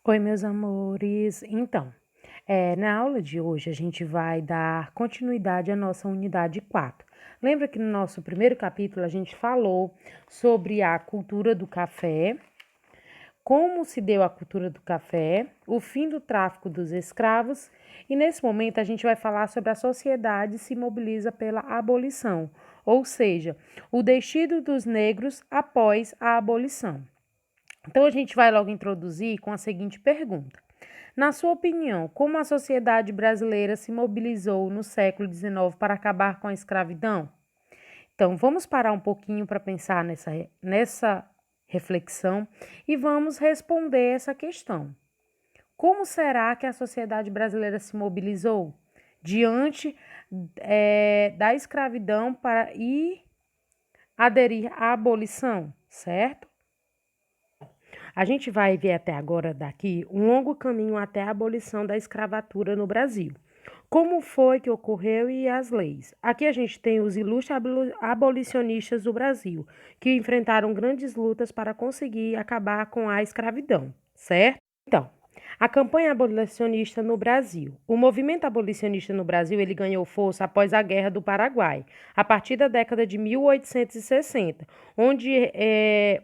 Oi, meus amores. Então, na aula de hoje a gente vai dar continuidade à nossa unidade 4. Lembra que no nosso primeiro capítulo a gente falou sobre a cultura do café, como se deu a cultura do café, o fim do tráfico dos escravos, e nesse momento a gente vai falar sobre a sociedade se mobiliza pela abolição, ou seja, o destino dos negros após a abolição. Então a gente vai logo introduzir com a seguinte pergunta: na sua opinião, como a sociedade brasileira se mobilizou no século XIX para acabar com a escravidão? Então vamos parar um pouquinho para pensar nessa reflexão e vamos responder essa questão. Como será que a sociedade brasileira se mobilizou diante da escravidão para ir aderir à abolição, certo? A gente vai ver até agora daqui um longo caminho até a abolição da escravatura no Brasil. Como foi que ocorreu e as leis? Aqui a gente tem os ilustres abolicionistas do Brasil, que enfrentaram grandes lutas para conseguir acabar com a escravidão, certo? Então, a campanha abolicionista no Brasil. O movimento abolicionista no Brasil ele ganhou força após a Guerra do Paraguai, a partir da década de 1860, onde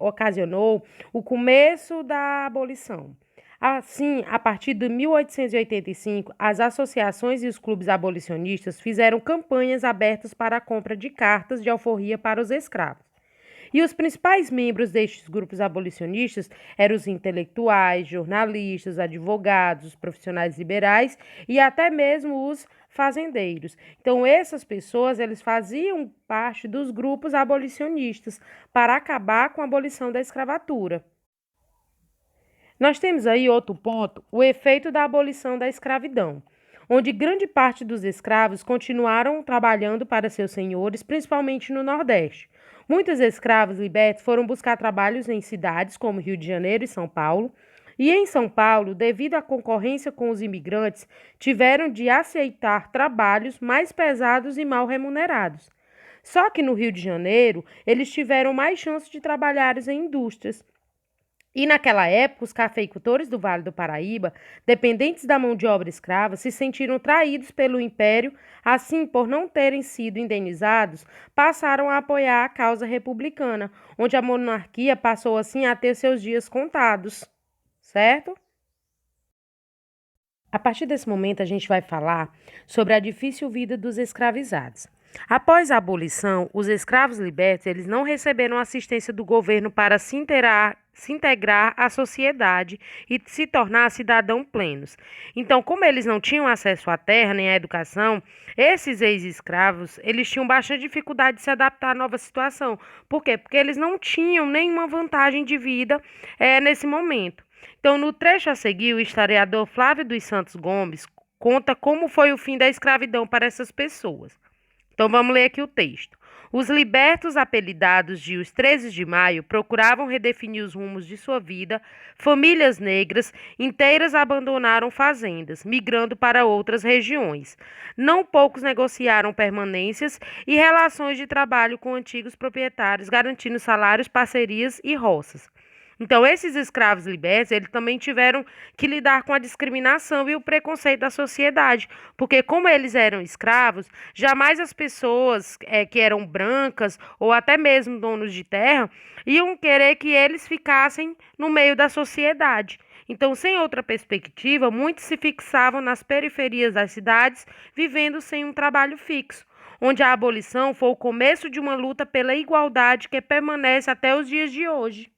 ocasionou o começo da abolição. Assim, a partir de 1885, as associações e os clubes abolicionistas fizeram campanhas abertas para a compra de cartas de alforria para os escravos. E os principais membros destes grupos abolicionistas eram os intelectuais, jornalistas, advogados, profissionais liberais e até mesmo os fazendeiros. Então, essas pessoas, eles faziam parte dos grupos abolicionistas para acabar com a abolição da escravatura. Nós temos aí outro ponto, o efeito da abolição da escravidão, onde grande parte dos escravos continuaram trabalhando para seus senhores, principalmente no Nordeste. Muitos escravos libertos foram buscar trabalhos em cidades como Rio de Janeiro e São Paulo, e em São Paulo, devido à concorrência com os imigrantes, tiveram de aceitar trabalhos mais pesados e mal remunerados. Só que no Rio de Janeiro, eles tiveram mais chance de trabalhar em indústrias. E naquela época, os cafeicultores do Vale do Paraíba, dependentes da mão de obra escrava, se sentiram traídos pelo Império, assim, por não terem sido indenizados, passaram a apoiar a causa republicana, onde a monarquia passou assim a ter seus dias contados, certo? A partir desse momento, a gente vai falar sobre a difícil vida dos escravizados. Após a abolição, os escravos libertos eles não receberam assistência do governo para se integrar à sociedade e se tornar cidadãos plenos. Então, como eles não tinham acesso à terra nem à educação, esses ex-escravos eles tinham bastante dificuldade de se adaptar à nova situação. Por quê? Porque eles não tinham nenhuma vantagem de vida nesse momento. Então, no trecho a seguir, o historiador Flávio dos Santos Gomes conta como foi o fim da escravidão para essas pessoas. Então, vamos ler aqui o texto. Os libertos, apelidados de os 13 de maio, procuravam redefinir os rumos de sua vida. Famílias negras inteiras abandonaram fazendas, migrando para outras regiões. Não poucos negociaram permanências e relações de trabalho com antigos proprietários, garantindo salários, parcerias e roças. Então, esses escravos libertos, eles também tiveram que lidar com a discriminação e o preconceito da sociedade, porque como eles eram escravos, jamais as pessoas que eram brancas ou até mesmo donos de terra iam querer que eles ficassem no meio da sociedade. Então, sem outra perspectiva, muitos se fixavam nas periferias das cidades, vivendo sem um trabalho fixo, onde a abolição foi o começo de uma luta pela igualdade que permanece até os dias de hoje.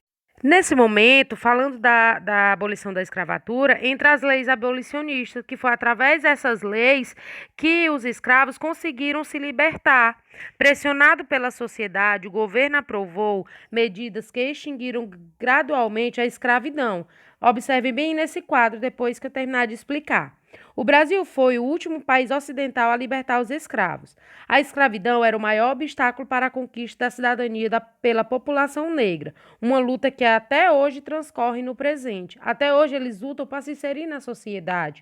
Nesse momento, falando da abolição da escravatura, entre as leis abolicionistas, que foi através dessas leis que os escravos conseguiram se libertar. Pressionado pela sociedade, o governo aprovou medidas que extinguiram gradualmente a escravidão. Observe bem nesse quadro depois que eu terminar de explicar. O Brasil foi o último país ocidental a libertar os escravos. A escravidão era o maior obstáculo para a conquista da cidadania pela população negra, uma luta que até hoje transcorre no presente. Até hoje eles lutam para se inserir na sociedade.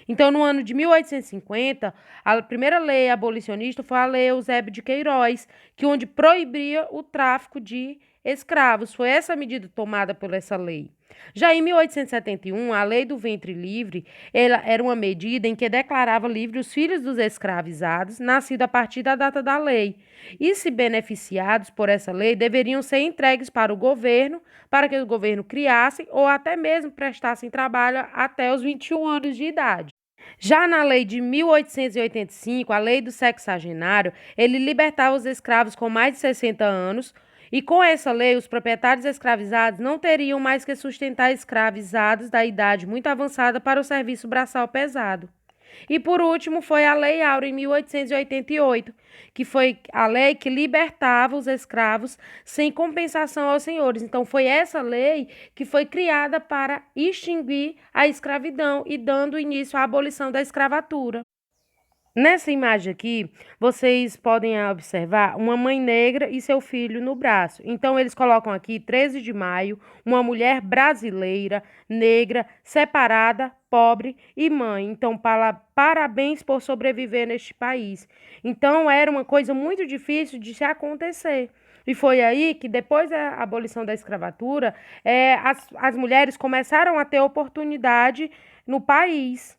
Então, no ano de 1850, a primeira lei abolicionista foi a Lei Eusébio de Queiroz, onde proibia o tráfico de escravos. Foi essa medida tomada por essa lei. Já em 1871, a Lei do Ventre Livre, ela era uma medida em que declarava livre os filhos dos escravizados, nascidos a partir da data da lei. E, se beneficiados por essa lei, deveriam ser entregues para o governo, para que o governo criasse ou até mesmo prestassem trabalho até os 21 anos de idade. Já na lei de 1885, a lei do sexagenário, ele libertava os escravos com mais de 60 anos, e com essa lei, os proprietários escravizados não teriam mais que sustentar escravizados da idade muito avançada para o serviço braçal pesado. E por último foi a Lei Áurea em 1888, que foi a lei que libertava os escravos sem compensação aos senhores. Então foi essa lei que foi criada para extinguir a escravidão e dando início à abolição da escravatura. Nessa imagem aqui, vocês podem observar uma mãe negra e seu filho no braço. Então, eles colocam aqui 13 de maio, uma mulher brasileira, negra, separada, pobre e mãe. Então, parabéns por sobreviver neste país. Então, era uma coisa muito difícil de se acontecer. E foi aí que, depois da abolição da escravatura, as mulheres começaram a ter oportunidade no país.